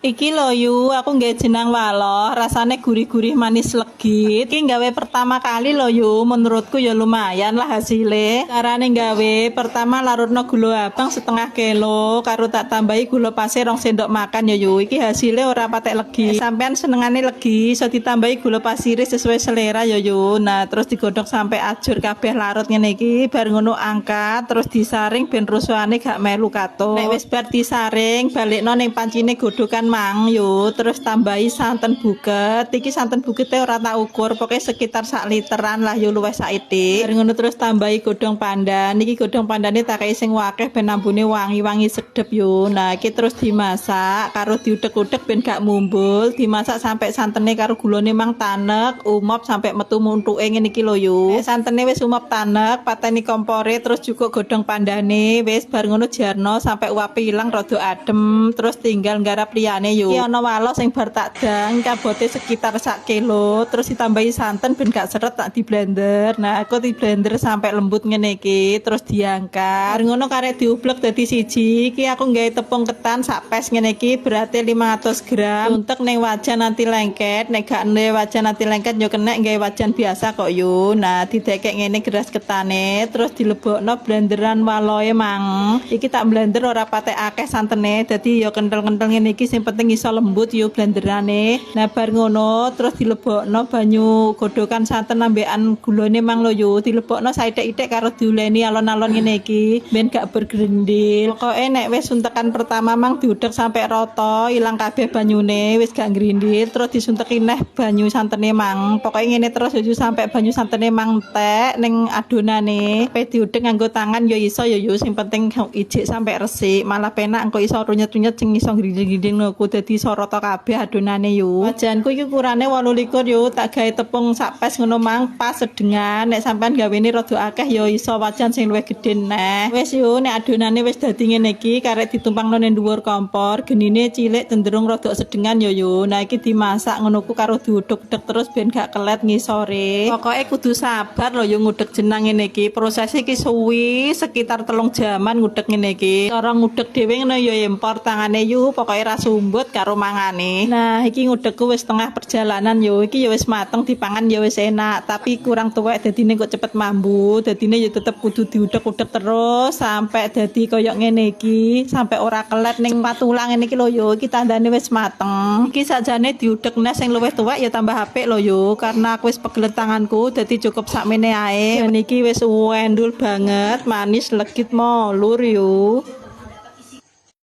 Iki lho yu, aku nggawe jenang waloh, rasane gurih-gurih manis legit. Iki nggawe pertama kali lho yu, menurutku ya lumayan lah hasilnya. Carane nggawe, pertama larutno gula abang setengah kilo, karo tak tambahi gula pasir 2 sendok makan ya yu. Iki hasilnya ora patek legi. Sampean senengane legi, iso ditambahi gula pasir sesuai selera ya yu. Nah, terus digodhog sampai ajur kabeh larut ngene iki, bar ngono angkat, terus disaring ben rusuhane gak melu katon. Nek wis bar disaring, balikno ning pancine godhogan mang yo, terus tambahi santen buket. Iki santen bukete ora tak ukur, pokoknya sekitar 1 literan lah yo, luwih saithik. Bar ngono terus tambahi godhong pandan. Iki godhong pandane tak kei sing akeh ben ambune wangi-wangi sedep yo. Nah, iki terus dimasak karo diudek-udek ben gak mumbul, dimasak sampai santene karo gulane mang tanek, umop sampai metu muntuke ngene iki lho yo. Santene wis umop tanek, pateni kompore terus cukup godhong pandane, wis bar ngono jarno sampai uape ilang rada adem, terus tinggal nggarap liyane yo. Iki ana walo sing bar tak dang, kabote sekitar 1 kilo, terus ditambahi santen ben gak seret tak di blender. Nah, aku di blender sampai lembut ngene iki, terus diangkat. Ngono karek diublek dadi siji. Iki aku nggawe tepung ketan sak pes ngene iki, berarti 500 gram. Untuk ning wajan anti lengket, nek gak ndek wajan anti lengket yo kenek nggawe wajan biasa kok yo. Nah, didekek ngene geras ketane, terus dilebokno blenderan waloe mang. Iki tak blender ora patek akeh santene, dadi yo kentel-kentel ngene iki sing penting iso lembut yo blenderane. Nah, bar ngono terus dilebokno banyu godhogan santen ambekan gulane mang lho yo, dilebokno saithik-ithik karo diuleni alon-alon ngene iki ben gak bergerindil. Pokoke nek wis suntekan pertama mang diudek sampai rata, ilang kabeh banyune, wis gak ngrindil, terus disunteki neh banyu santene mang. Pokoke ngene terus yo sampai banyu santene mang entek ning adonane. Pe diudek nganggo tangan yo iso yo, sing penting ijik sampai resik, malah penak engko iso runyet-runyet sing iso ngrindil-ngrindil ngoku dadi sorota kabeh adonane yo. Wajanku iki ukurane 28 yo, tak gawe tepung sak pes ngono mang pas sedengan. Nek sampean gawene rada akeh yo iso wajan sing luwih gedhe neh. Wis yo, nek adonane wis dadi ngene iki karek ditumpangno ning dhuwur kompor, genine cilik cenderung rada sedengan yo. Nah, iki dimasak ngono ku karo diudek-udek terus ben gak kelet ngisore. Pokoke kudu sabar lho yo ngudek jenang ngene iki. Proses iki suwi sekitar 3 jaman ngudek ngene iki. Cara ngudek dhewe ngono yo impor tangane yo, pokoke ra sumbut karo mangane. Nah, iki ngudekku wis tengah perjalanan yo. Iki ya wis mateng dipangan ya wis enak, tapi kurang tuwek dadine kok cepet mambu. Dadine ya tetep kudu diudek-udek terus sampai dadi koyo ngene iki, sampai ora kelet ning patulang ngene iki lho yo. Iki tandane wis mateng. Iki sakjane diudek neh sing luwih tuwek ya tambah apik lho yo, karena aku wis pegelet tanganku dadi cukup sakmene ae. Dan iki wis wendul banget, manis legit molur yo.